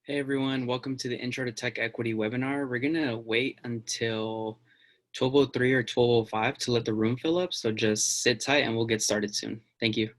Hey everyone, welcome to the Intro to Tech Equity webinar. We're gonna wait until 12:03 or 12:05 to let the room fill up, so just sit tight and we'll get started soon. Thank you.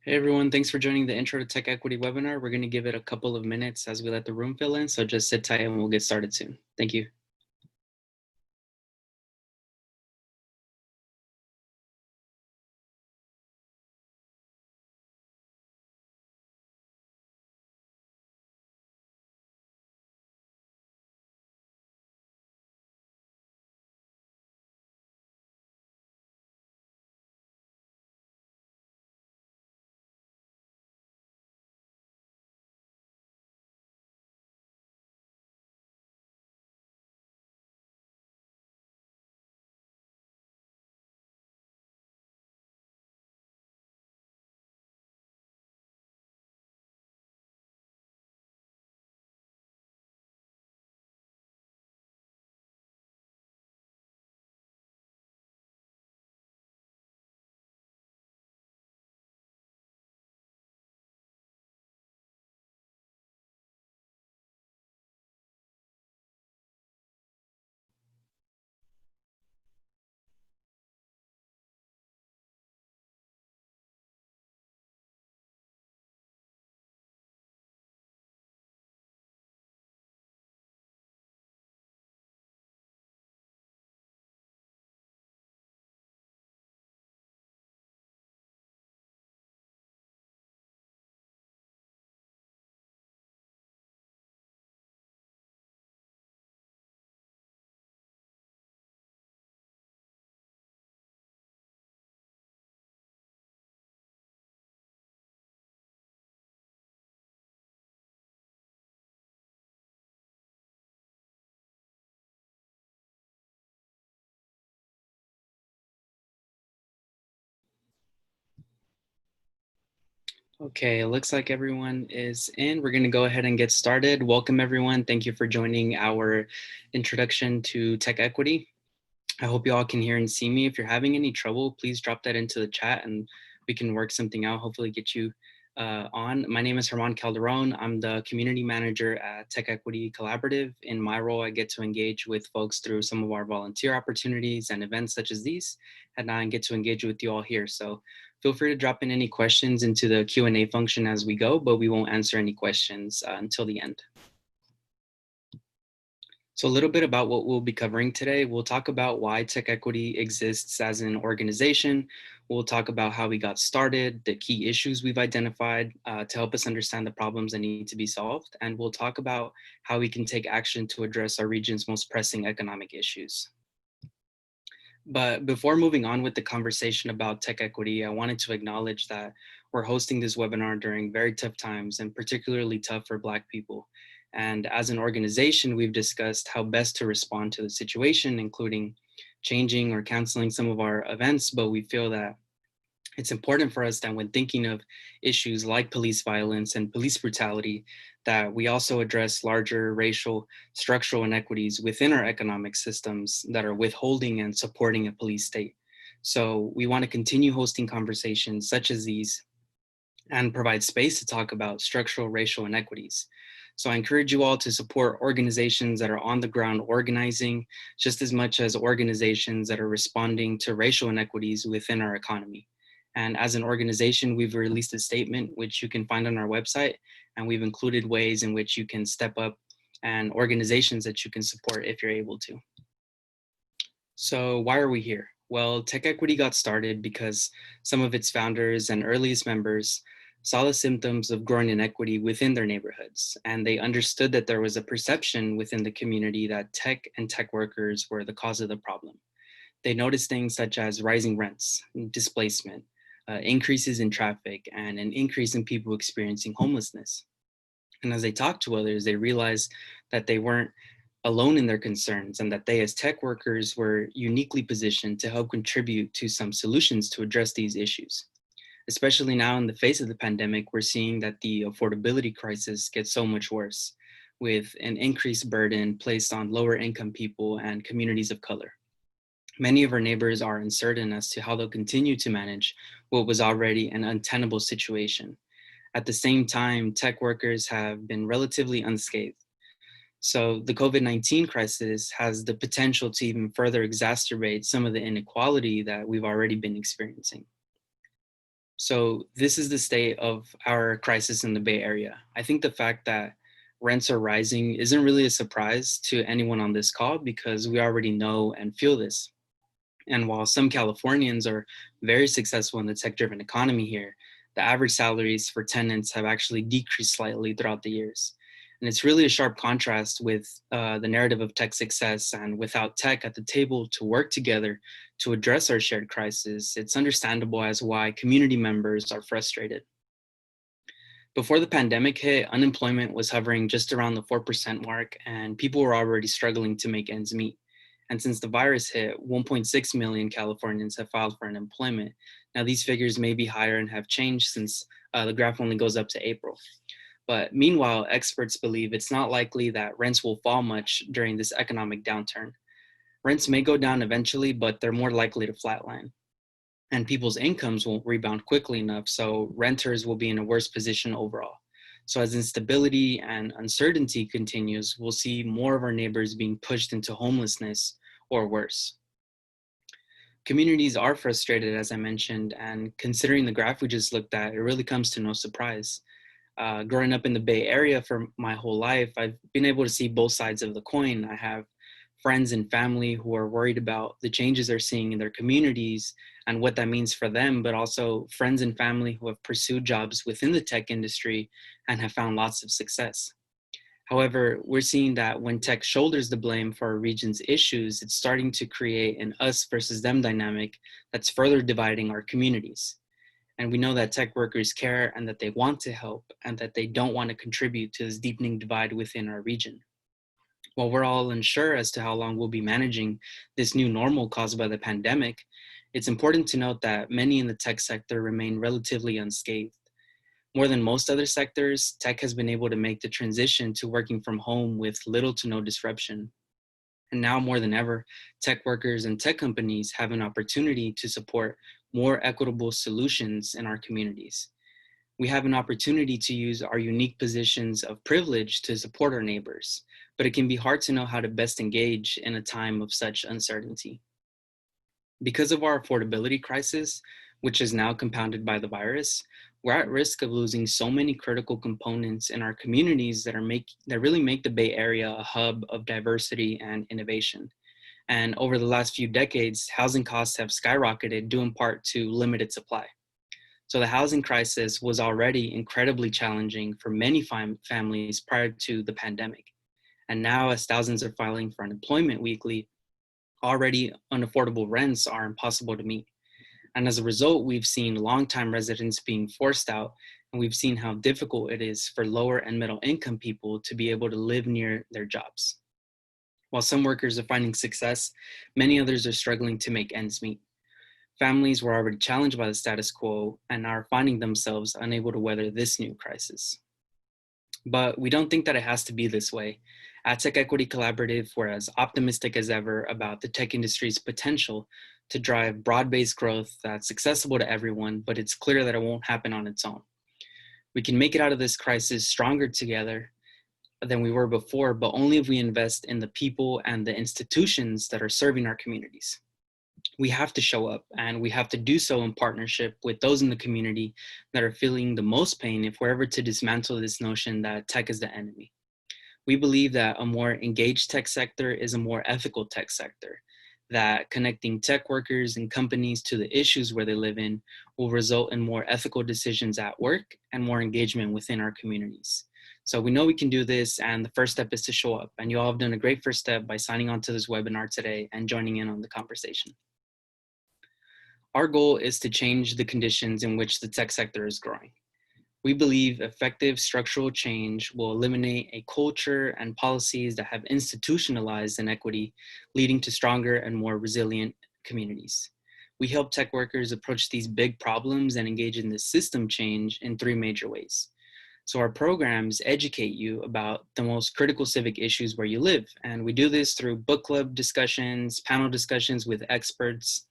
Hey everyone, thanks for joining the Intro to Tech Equity webinar. We're gonna give it a couple of minutes as we let the room fill in, so just sit tight and we'll get started soon. Thank you. Okay, it looks like everyone is in. We're gonna go ahead and get started. Welcome everyone. Thank you for joining our introduction to Tech Equity. I hope you all can hear and see me. If you're having any trouble, please drop that into the chat and we can work something out, hopefully get you on. My name is Herman Calderon. I'm the community manager at Tech Equity Collaborative. In my role, I get to engage with folks through some of our volunteer opportunities and events such as these, and I get to engage with you all here. So feel free to drop in any questions into the Q&A function as we go, but we won't answer any questions until the end. So a little bit about what we'll be covering today. We'll talk about why Tech Equity exists as an organization. We'll talk about how we got started, the key issues we've identified to help us understand the problems that need to be solved. And we'll talk about how we can take action to address our region's most pressing economic issues. But before moving on with the conversation about tech equity, I wanted to acknowledge that we're hosting this webinar during very tough times and particularly tough for Black people. And as an organization, we've discussed how best to respond to the situation, including changing or canceling some of our events, but we feel that it's important for us that when thinking of issues like police violence and police brutality, that we also address larger racial structural inequities within our economic systems that are withholding and supporting a police state. So we want to continue hosting conversations such as these and provide space to talk about structural racial inequities. So I encourage you all to support organizations that are on the ground organizing just as much as organizations that are responding to racial inequities within our economy. And as an organization, we've released a statement which you can find on our website, and we've included ways in which you can step up and organizations that you can support if you're able to. So why are we here? Well, Tech Equity got started because some of its founders and earliest members saw the symptoms of growing inequity within their neighborhoods, and they understood that there was a perception within the community that tech and tech workers were the cause of the problem. They noticed things such as rising rents, displacement, increases in traffic, and an increase in people experiencing homelessness. And as they talked to others, they realized that they weren't alone in their concerns and that they, as tech workers, were uniquely positioned to help contribute to some solutions to address these issues. Especially now in the face of the pandemic, we're seeing that the affordability crisis gets so much worse, with an increased burden placed on lower income people and communities of color. Many of our neighbors are uncertain as to how they'll continue to manage what was already an untenable situation. At the same time, tech workers have been relatively unscathed. So the COVID-19 crisis has the potential to even further exacerbate some of the inequality that we've already been experiencing. So this is the state of our crisis in the Bay Area. I think the fact that rents are rising isn't really a surprise to anyone on this call because we already know and feel this. And while some Californians are very successful in the tech-driven economy here, the average salaries for tenants have actually decreased slightly throughout the years. And it's really a sharp contrast with the narrative of tech success. And without tech at the table to work together to address our shared crisis, it's understandable as why community members are frustrated. Before the pandemic hit, unemployment was hovering just around the 4% mark, and people were already struggling to make ends meet. And since the virus hit, 1.6 million Californians have filed for unemployment. Now, these figures may be higher and have changed since the graph only goes up to April. But meanwhile, experts believe it's not likely that rents will fall much during this economic downturn. Rents may go down eventually, but they're more likely to flatline. And people's incomes won't rebound quickly enough, so renters will be in a worse position overall. So as instability and uncertainty continues, we'll see more of our neighbors being pushed into homelessness or worse. Communities are frustrated, as I mentioned, and considering the graph we just looked at, it really comes to no surprise. Growing up in the Bay Area for my whole life, I've been able to see both sides of the coin. I have friends and family who are worried about the changes they're seeing in their communities and what that means for them, but also friends and family who have pursued jobs within the tech industry and have found lots of success. However, we're seeing that when tech shoulders the blame for our region's issues, it's starting to create an us versus them dynamic that's further dividing our communities. And we know that tech workers care and that they want to help and that they don't want to contribute to this deepening divide within our region. While we're all unsure as to how long we'll be managing this new normal caused by the pandemic, it's important to note that many in the tech sector remain relatively unscathed. More than most other sectors, tech has been able to make the transition to working from home with little to no disruption. And now more than ever, tech workers and tech companies have an opportunity to support more equitable solutions in our communities. We have an opportunity to use our unique positions of privilege to support our neighbors, but it can be hard to know how to best engage in a time of such uncertainty. Because of our affordability crisis, which is now compounded by the virus, we're at risk of losing so many critical components in our communities that really make the Bay Area a hub of diversity and innovation. And over the last few decades, housing costs have skyrocketed due in part to limited supply. So the housing crisis was already incredibly challenging for many families prior to the pandemic. And now, as thousands are filing for unemployment weekly, already unaffordable rents are impossible to meet. And as a result, we've seen longtime residents being forced out, and we've seen how difficult it is for lower and middle income people to be able to live near their jobs. While some workers are finding success, many others are struggling to make ends meet. Families were already challenged by the status quo and are finding themselves unable to weather this new crisis. But we don't think that it has to be this way. At TechEquity Collaborative, we're as optimistic as ever about the tech industry's potential to drive broad-based growth that's accessible to everyone, but it's clear that it won't happen on its own. We can make it out of this crisis stronger together than we were before, but only if we invest in the people and the institutions that are serving our communities. We have to show up, and we have to do so in partnership with those in the community that are feeling the most pain if we're ever to dismantle this notion that tech is the enemy. We believe that a more engaged tech sector is a more ethical tech sector, that connecting tech workers and companies to the issues where they live in will result in more ethical decisions at work and more engagement within our communities. So we know we can do this, and the first step is to show up. And you all have done a great first step by signing on to this webinar today and joining in on the conversation. Our goal is to change the conditions in which the tech sector is growing. We believe effective structural change will eliminate a culture and policies that have institutionalized inequity, leading to stronger and more resilient communities. We help tech workers approach these big problems and engage in this system change in three major ways. So our programs educate you about the most critical civic issues where you live. And we do this through book club discussions, panel discussions with experts,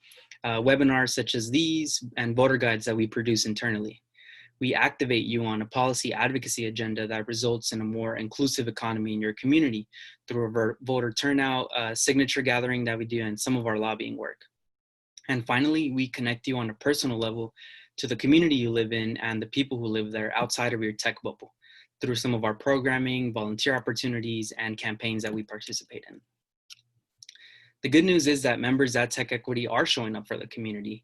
webinars such as these, and voter guides that we produce internally. We activate you on a policy advocacy agenda that results in a more inclusive economy in your community through a voter turnout, signature gathering that we do, and some of our lobbying work. And finally, we connect you on a personal level to the community you live in and the people who live there outside of your tech bubble through some of our programming, volunteer opportunities, and campaigns that we participate in. The good news is that members at TechEquity are showing up for the community.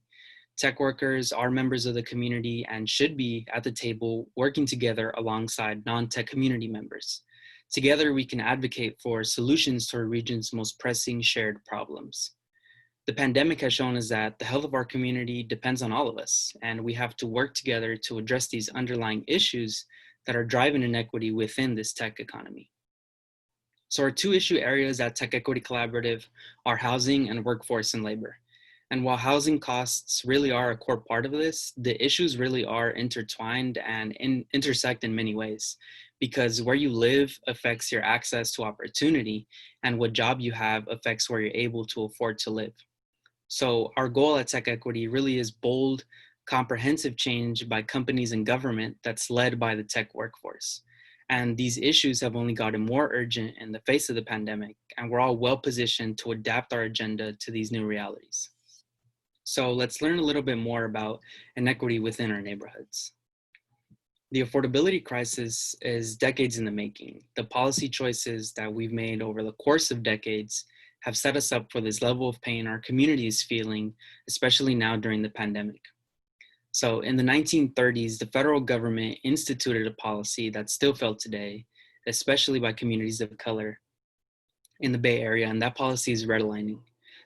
Tech workers are members of the community and should be at the table working together alongside non-tech community members. Together, we can advocate for solutions to our region's most pressing shared problems. The pandemic has shown us that the health of our community depends on all of us, and we have to work together to address these underlying issues that are driving inequity within this tech economy. So our two issue areas at TechEquity Collaborative are housing and workforce and labor. And while housing costs really are a core part of this, the issues really are intertwined and intersect in many ways, because where you live affects your access to opportunity, and what job you have affects where you're able to afford to live. So our goal at TechEquity really is bold, comprehensive change by companies and government that's led by the tech workforce. And these issues have only gotten more urgent in the face of the pandemic, and we're all well positioned to adapt our agenda to these new realities. So let's learn a little bit more about inequity within our neighborhoods. The affordability crisis is decades in the making. The policy choices that we've made over the course of decades have set us up for this level of pain our community is feeling, especially now during the pandemic. So in the 1930s, the federal government instituted a policy that's still felt today, especially by communities of color in the Bay Area, and that policy is redlining.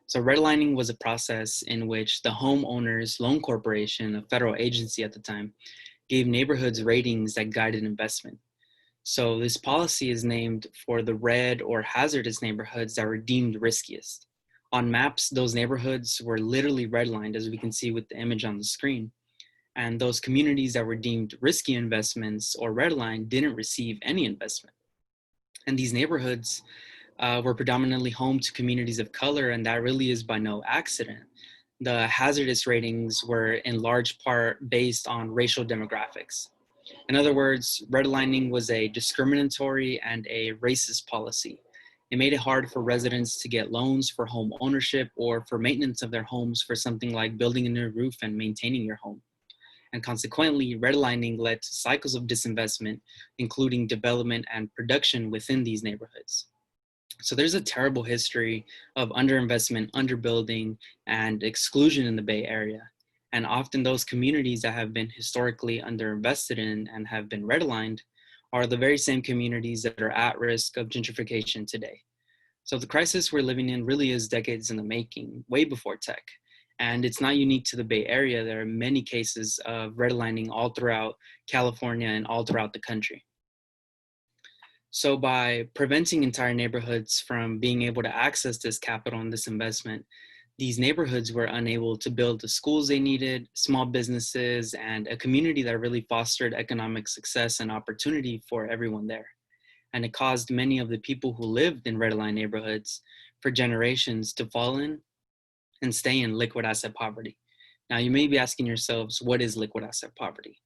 So redlining was a process in which the Homeowners Loan Corporation, a federal agency at the time, gave neighborhoods ratings that guided investment. So this policy is named for the red or hazardous neighborhoods that were deemed riskiest. On maps, those neighborhoods were literally redlined, as we can see with the image on the screen. And those communities that were deemed risky investments or redlined didn't receive any investment. And these neighborhoods were predominantly home to communities of color, and that really is by no accident. The hazardous ratings were in large part based on racial demographics. In other words, redlining was a discriminatory and a racist policy. It made it hard for residents to get loans for home ownership or for maintenance of their homes for something like building a new roof and maintaining your home. And consequently, redlining led to cycles of disinvestment, including development and production within these neighborhoods. So there's a terrible history of underinvestment, underbuilding, and exclusion in the Bay Area. And often those communities that have been historically underinvested in and have been redlined are the very same communities that are at risk of gentrification today. So the crisis we're living in really is decades in the making, way before tech. And it's not unique to the Bay Area. There are many cases of redlining all throughout California and all throughout the country. So by preventing entire neighborhoods from being able to access this capital and this investment, these neighborhoods were unable to build the schools they needed, small businesses, and a community that really fostered economic success and opportunity for everyone there. And it caused many of the people who lived in red line neighborhoods for generations to fall in and stay in liquid asset poverty. Now, you may be asking yourselves, what is liquid asset poverty?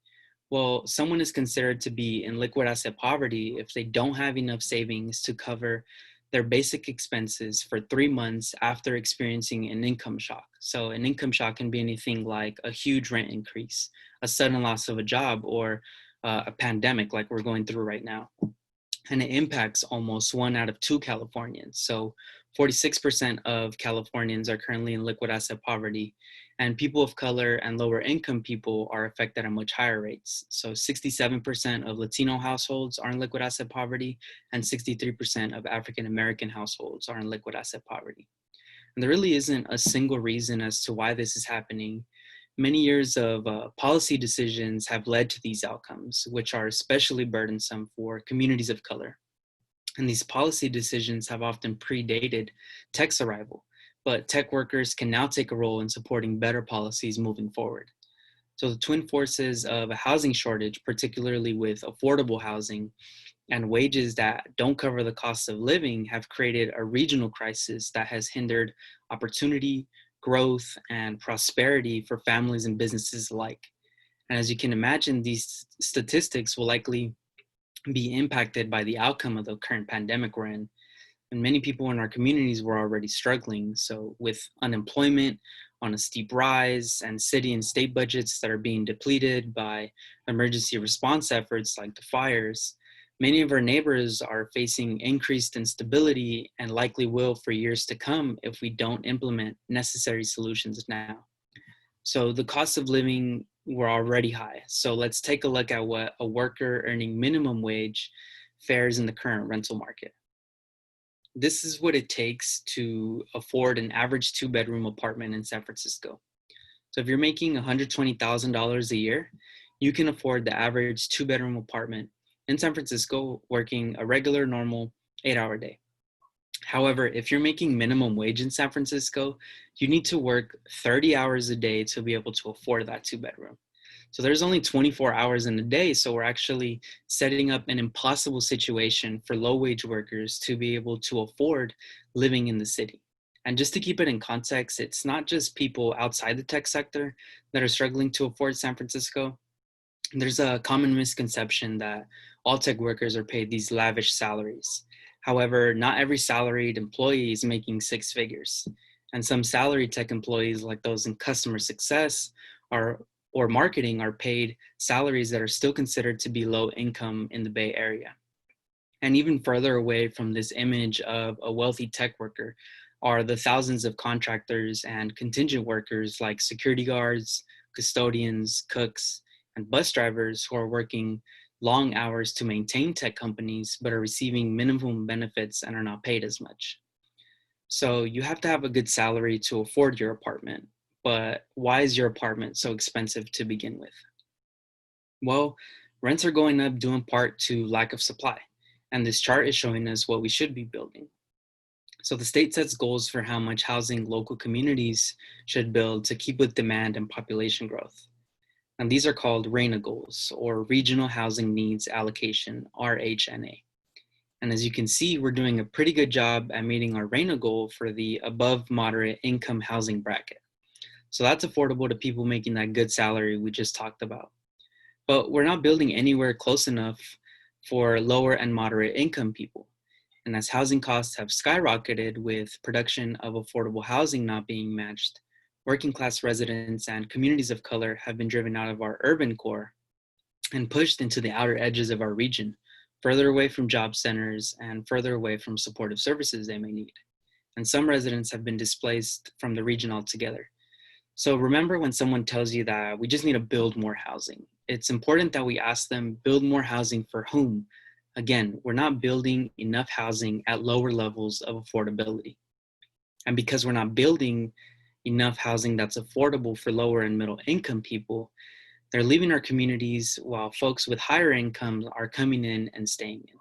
Well, someone is considered to be in liquid asset poverty if they don't have enough savings to cover their basic expenses for 3 months after experiencing an income shock. So an income shock can be anything like a huge rent increase, a sudden loss of a job, or a pandemic like we're going through right now. And it impacts almost 1 out of 2 Californians. So 46% of Californians are currently in liquid asset poverty, and people of color and lower income people are affected at much higher rates. So 67% of Latino households are in liquid asset poverty, and 63% of African American households are in liquid asset poverty. And there really isn't a single reason as to why this is happening. Many years of policy decisions have led to these outcomes, which are especially burdensome for communities of color. And these policy decisions have often predated tech's arrival, but tech workers can now take a role in supporting better policies moving forward. So the twin forces of a housing shortage, particularly with affordable housing and wages that don't cover the cost of living, have created a regional crisis that has hindered opportunity, growth, and prosperity for families and businesses alike. And as you can imagine, these statistics will likely be impacted by the outcome of the current pandemic we're in. And many people in our communities were already struggling. So, with unemployment on a steep rise and city and state budgets that are being depleted by emergency response efforts like the fires, many of our neighbors are facing increased instability and likely will for years to come if we don't implement necessary solutions now. So the cost of living were already high. So let's take a look at what a worker earning minimum wage fares in the current rental market. This is what it takes to afford an average two-bedroom apartment in San Francisco. So if you're making $120,000 a year, you can afford the average two-bedroom apartment in San Francisco working a regular, normal 8-hour day. However, if you're making minimum wage in San Francisco, you need to work 30 hours a day to be able to afford that two-bedroom. So there's only 24 hours in a day. So we're actually setting up an impossible situation for low wage workers to be able to afford living in the city. And just to keep it in context, it's not just people outside the tech sector that are struggling to afford San Francisco. There's a common misconception that all tech workers are paid these lavish salaries. However, not every salaried employee is making six figures. And some salaried tech employees, like those in customer success, are or marketing, are paid salaries that are still considered to be low income in the Bay Area. And even further away from this image of a wealthy tech worker are the thousands of contractors and contingent workers like security guards, custodians, cooks, and bus drivers who are working long hours to maintain tech companies but are receiving minimum benefits and are not paid as much. So you have to have a good salary to afford your apartment. But why is your apartment so expensive to begin with? Well, rents are going up due in part to lack of supply. And this chart is showing us what we should be building. So the state sets goals for how much housing local communities should build to keep with demand and population growth. And these are called RHNA goals, or Regional Housing Needs Allocation, RHNA. And as you can see, we're doing a pretty good job at meeting our RHNA goal for the above moderate income housing bracket. So that's affordable to people making that good salary we just talked about. But we're not building anywhere close enough for lower and moderate income people. And as housing costs have skyrocketed with production of affordable housing not being matched, working class residents and communities of color have been driven out of our urban core and pushed into the outer edges of our region, further away from job centers and further away from supportive services they may need. And some residents have been displaced from the region altogether. So remember when someone tells you that we just need to build more housing, it's important that we ask them, build more housing for whom? Again, we're not building enough housing at lower levels of affordability. And because we're not building enough housing that's affordable for lower and middle income people, they're leaving our communities while folks with higher incomes are coming in and staying in.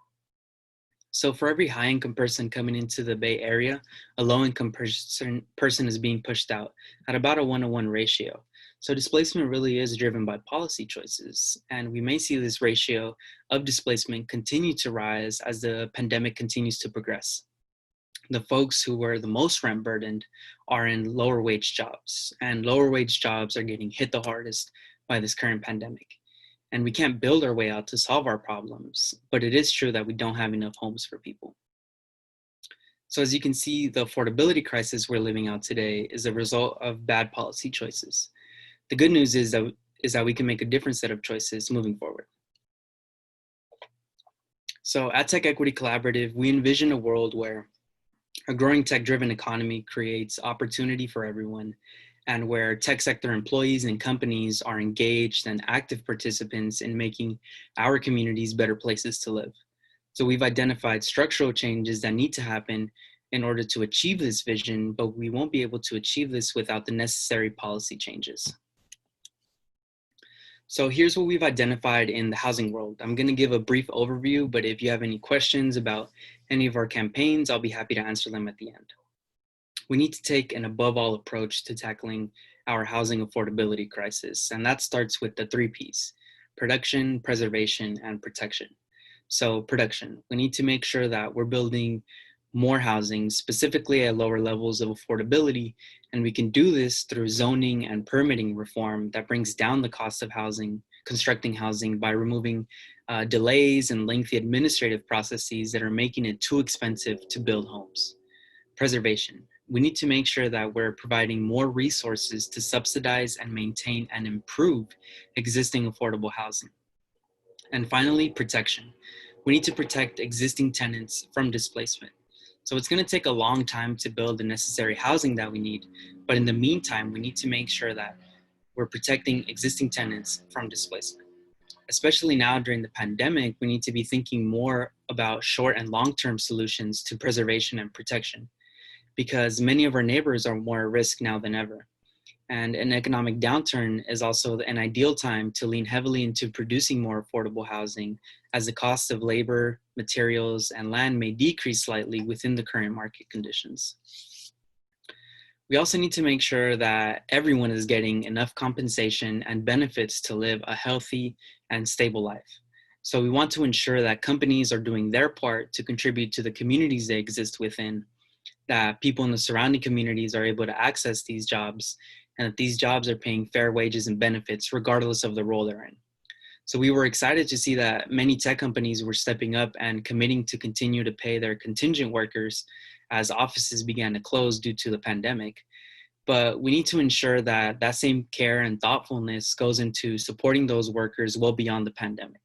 So for every high income person coming into the Bay Area, a low income person is being pushed out at about a 1-to-1 ratio. So displacement really is driven by policy choices. And we may see this ratio of displacement continue to rise as the pandemic continues to progress. The folks who were the most rent burdened are in lower wage jobs, and lower wage jobs are getting hit the hardest by this current pandemic. And we can't build our way out to solve our problems, but it is true that we don't have enough homes for people. So as you can see, the affordability crisis we're living out today is a result of bad policy choices. The good news is that we can make a different set of choices moving forward. So at TechEquity Collaborative, we envision a world where a growing tech-driven economy creates opportunity for everyone, and where tech sector employees and companies are engaged and active participants in making our communities better places to live. So we've identified structural changes that need to happen in order to achieve this vision, but we won't be able to achieve this without the necessary policy changes. So here's what we've identified in the housing world. I'm going to give a brief overview, but if you have any questions about any of our campaigns, I'll be happy to answer them at the end. We need to take an above all approach to tackling our housing affordability crisis, and that starts with the 3 Ps: production, preservation, and protection. So production, we need to make sure that we're building more housing, specifically at lower levels of affordability, and we can do this through zoning and permitting reform that brings down the cost of housing, constructing housing, by removing delays and lengthy administrative processes that are making it too expensive to build homes. Preservation. We need to make sure that we're providing more resources to subsidize and maintain and improve existing affordable housing. And finally, protection. We need to protect existing tenants from displacement. So it's going to take a long time to build the necessary housing that we need, but in the meantime, we need to make sure that we're protecting existing tenants from displacement. Especially now during the pandemic, we need to be thinking more about short and long-term solutions to preservation and protection, because many of our neighbors are more at risk now than ever. And an economic downturn is also an ideal time to lean heavily into producing more affordable housing, as the cost of labor, materials, and land may decrease slightly within the current market conditions. We also need to make sure that everyone is getting enough compensation and benefits to live a healthy and stable life. So we want to ensure that companies are doing their part to contribute to the communities they exist within, that people in the surrounding communities are able to access these jobs, and that these jobs are paying fair wages and benefits regardless of the role they're in. So we were excited to see that many tech companies were stepping up and committing to continue to pay their contingent workers as offices began to close due to the pandemic. But we need to ensure that that same care and thoughtfulness goes into supporting those workers well beyond the pandemic.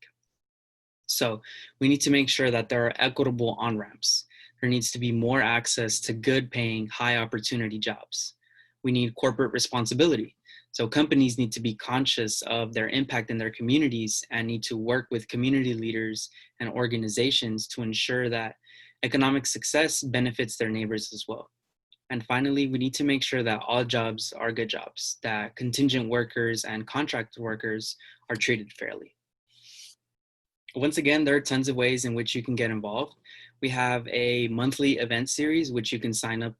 So we need to make sure that there are equitable on-ramps. There needs to be more access to good paying, high opportunity jobs. We need corporate responsibility. So companies need to be conscious of their impact in their communities and need to work with community leaders and organizations to ensure that economic success benefits their neighbors as well. And finally, we need to make sure that all jobs are good jobs, that contingent workers and contract workers are treated fairly. Once again, there are tons of ways in which you can get involved. We have a monthly event series, which you can sign up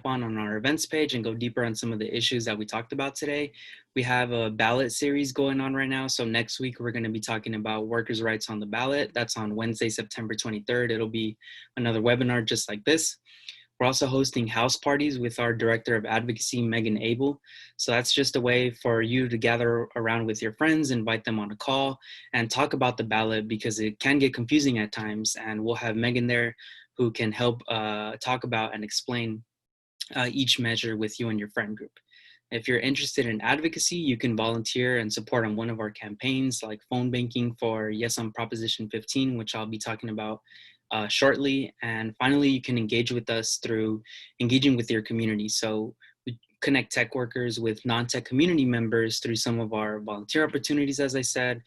on our events page and go deeper on some of the issues that we talked about today. We have a ballot series going on right now. So next week, we're going to be talking about workers' rights on the ballot. That's on Wednesday, September 23rd. It'll be another webinar just like this. We're also hosting house parties with our Director of Advocacy, Megan Abel. So that's just a way for you to gather around with your friends, invite them on a call, and talk about the ballot, because it can get confusing at times. And we'll have Megan there who can help talk about and explain each measure with you and your friend group. If you're interested in advocacy, you can volunteer and support on one of our campaigns, like phone banking for Yes on Proposition 15, which I'll be talking about shortly. And finally, you can engage with us through engaging with your community. So we connect tech workers with non-tech community members through some of our volunteer opportunities, as I said.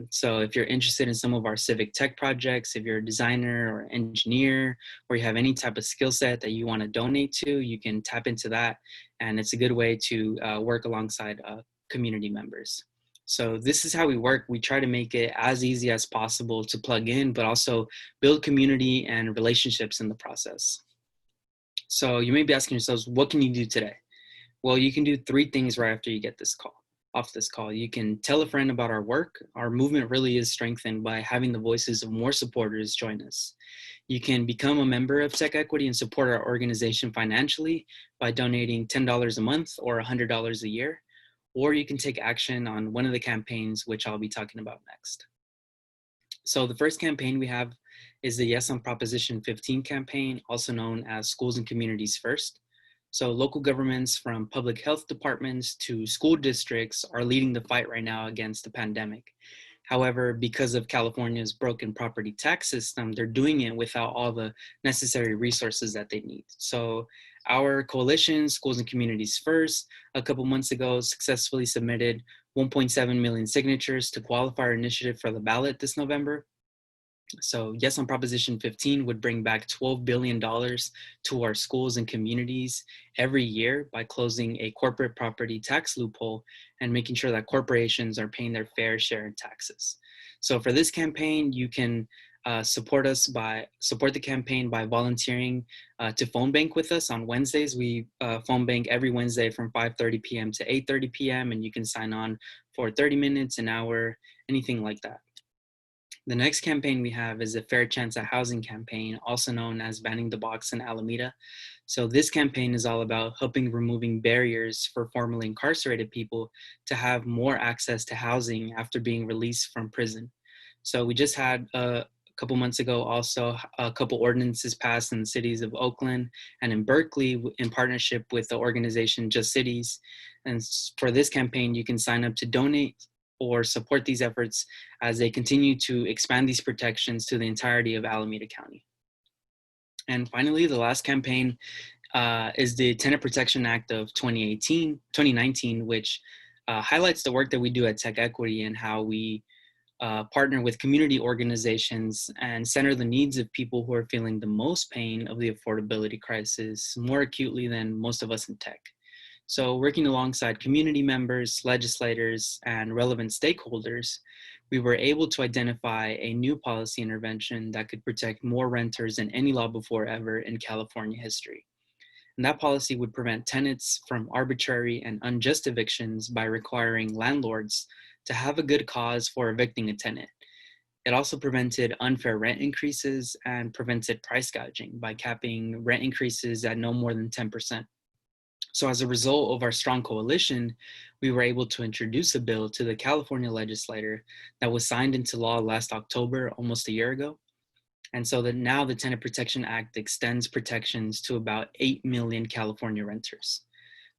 So if you're interested in some of our civic tech projects, if you're a designer or engineer, or you have any type of skill set that you want to donate to, you can tap into that. And it's a good way to work alongside community members. So this is how we work. We try to make it as easy as possible to plug in, but also build community and relationships in the process. So you may be asking yourselves, what can you do today? Well, you can do 3 things right after you get off this call. You can tell a friend about our work. Our movement really is strengthened by having the voices of more supporters join us. You can become a member of TechEquity and support our organization financially by donating $10 a month or $100 a year. Or you can take action on one of the campaigns, which I'll be talking about next. So the first campaign we have is the Yes on Proposition 15 campaign, also known as Schools and Communities First. So local governments, from public health departments to school districts, are leading the fight right now against the pandemic. However, because of California's broken property tax system, they're doing it without all the necessary resources that they need. So our coalition, Schools and Communities First, a couple months ago successfully submitted 1.7 million signatures to qualify our initiative for the ballot this November. So yes, on Proposition 15 would bring back $12 billion to our schools and communities every year by closing a corporate property tax loophole and making sure that corporations are paying their fair share in taxes. So for this campaign, you can support the campaign by volunteering to phone bank with us on Wednesdays. We phone bank every Wednesday from 5:30 p.m. to 8:30 p.m. and you can sign on for 30 minutes, an hour, anything like that. The next campaign we have is a Fair Chance at Housing campaign, also known as Banning the Box in Alameda. So this campaign is all about helping removing barriers for formerly incarcerated people to have more access to housing after being released from prison. So we just had a couple months ago also a couple ordinances passed in the cities of Oakland and in Berkeley in partnership with the organization Just Cities. And for this campaign, you can sign up to donate or support these efforts as they continue to expand these protections to the entirety of Alameda County. And finally, the last campaign is the Tenant Protection Act of 2019, which highlights the work that we do at TechEquity and how we partner with community organizations and center the needs of people who are feeling the most pain of the affordability crisis more acutely than most of us in tech. So working alongside community members, legislators, and relevant stakeholders, we were able to identify a new policy intervention that could protect more renters than any law before ever in California history. And that policy would prevent tenants from arbitrary and unjust evictions by requiring landlords to have a good cause for evicting a tenant. It also prevented unfair rent increases and prevented price gouging by capping rent increases at no more than 10%. So as a result of our strong coalition, we were able to introduce a bill to the California legislature that was signed into law last October, almost a year ago. And so that now the Tenant Protection Act extends protections to about 8 million California renters.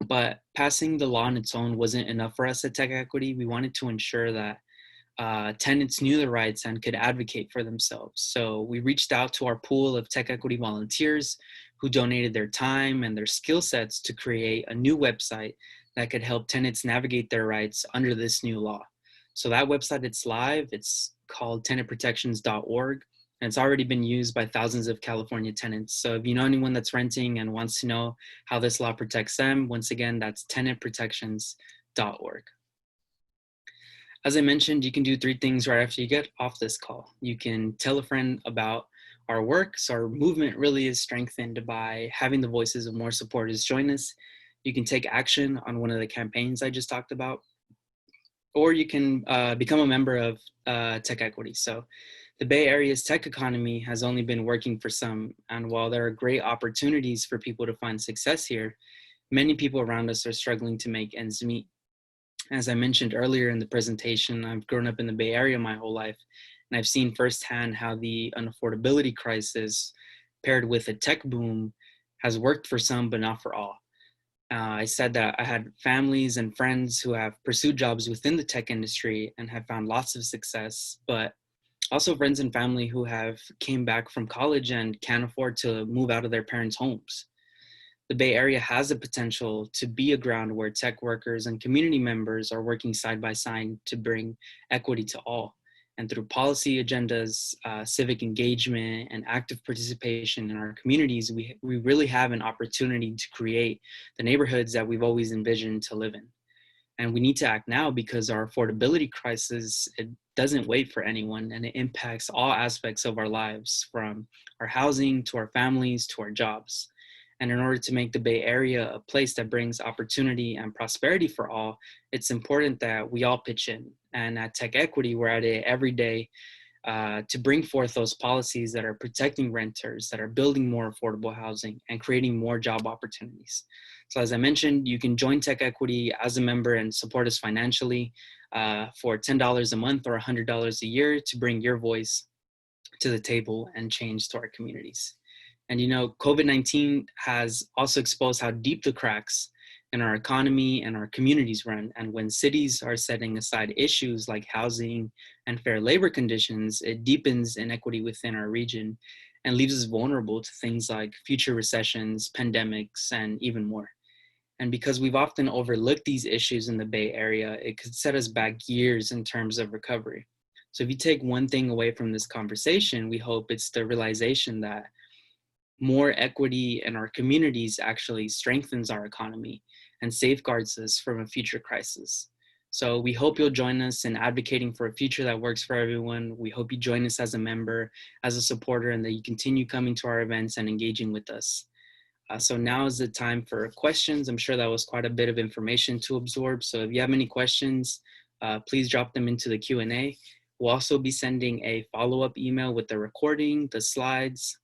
But passing the law on its own wasn't enough for us at TechEquity. We wanted to ensure that tenants knew their rights and could advocate for themselves. So we reached out to our pool of TechEquity volunteers who donated their time and their skill sets to create a new website that could help tenants navigate their rights under this new law. So that website, it's live. It's called tenantprotections.org. And it's already been used by thousands of California tenants. So if you know anyone that's renting and wants to know how this law protects them, once again, that's tenantprotections.org. As I mentioned, you can do 3 things right after you get off this call. You can tell a friend about our work. So our movement really is strengthened by having the voices of more supporters join us. You can take action on one of the campaigns I just talked about, or you can become a member of TechEquity. So the Bay Area's tech economy has only been working for some, and while there are great opportunities for people to find success here, many people around us are struggling to make ends meet. As I mentioned earlier in the presentation, I've grown up in the Bay Area my whole life, and I've seen firsthand how the unaffordability crisis paired with a tech boom has worked for some, but not for all. I said that I had families and friends who have pursued jobs within the tech industry and have found lots of success, but also friends and family who have came back from college and can't afford to move out of their parents' homes. The Bay Area has the potential to be a ground where tech workers and community members are working side by side to bring equity to all. And through policy agendas, civic engagement, and active participation in our communities, we really have an opportunity to create the neighborhoods that we've always envisioned to live in. And we need to act now because our affordability crisis, it doesn't wait for anyone, and it impacts all aspects of our lives, from our housing to our families to our jobs. And in order to make the Bay Area a place that brings opportunity and prosperity for all, it's important that we all pitch in. And at TechEquity, we're at it every day to bring forth those policies that are protecting renters, that are building more affordable housing, and creating more job opportunities. So as I mentioned, you can join TechEquity as a member and support us financially for $10 a month or $100 a year to bring your voice to the table and change to our communities. And you know, COVID-19 has also exposed how deep the cracks in our economy and our communities run. And when cities are setting aside issues like housing and fair labor conditions, it deepens inequity within our region and leaves us vulnerable to things like future recessions, pandemics, and even more. And because we've often overlooked these issues in the Bay Area, it could set us back years in terms of recovery. So if you take one thing away from this conversation, we hope it's the realization that more equity in our communities actually strengthens our economy and safeguards us from a future crisis. So we hope you'll join us in advocating for a future that works for everyone. We hope you join us as a member, as a supporter, and that you continue coming to our events and engaging with us. So now is the time for questions. I'm sure that was quite a bit of information to absorb. So if you have any questions, please drop them into the Q&A. We'll also be sending a follow-up email with the recording, the slides,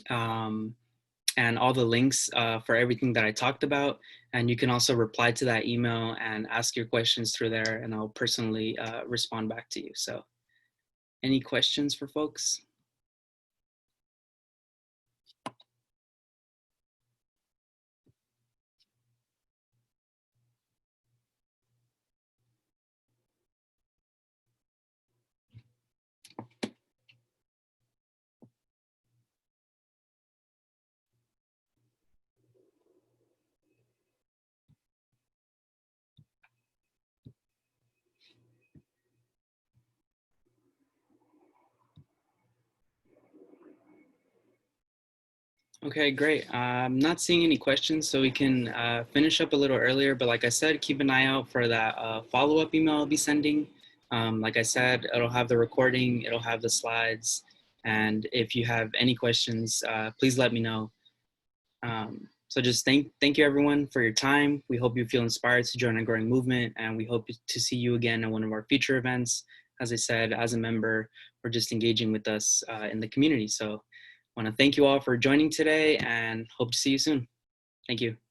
and all the links for everything that I talked about. And you can also reply to that email and ask your questions through there, and I'll personally respond back to you. So any questions for folks? Okay, great. I'm not seeing any questions, so we can finish up a little earlier. But like I said, keep an eye out for that follow-up email I'll be sending. Like I said, it'll have the recording, it'll have the slides. And if you have any questions, please let me know. So just thank you everyone for your time. We hope you feel inspired to join a growing movement, and we hope to see you again at one of our future events. As I said, as a member, or just engaging with us in the community. So I want to thank you all for joining today and hope to see you soon. Thank you.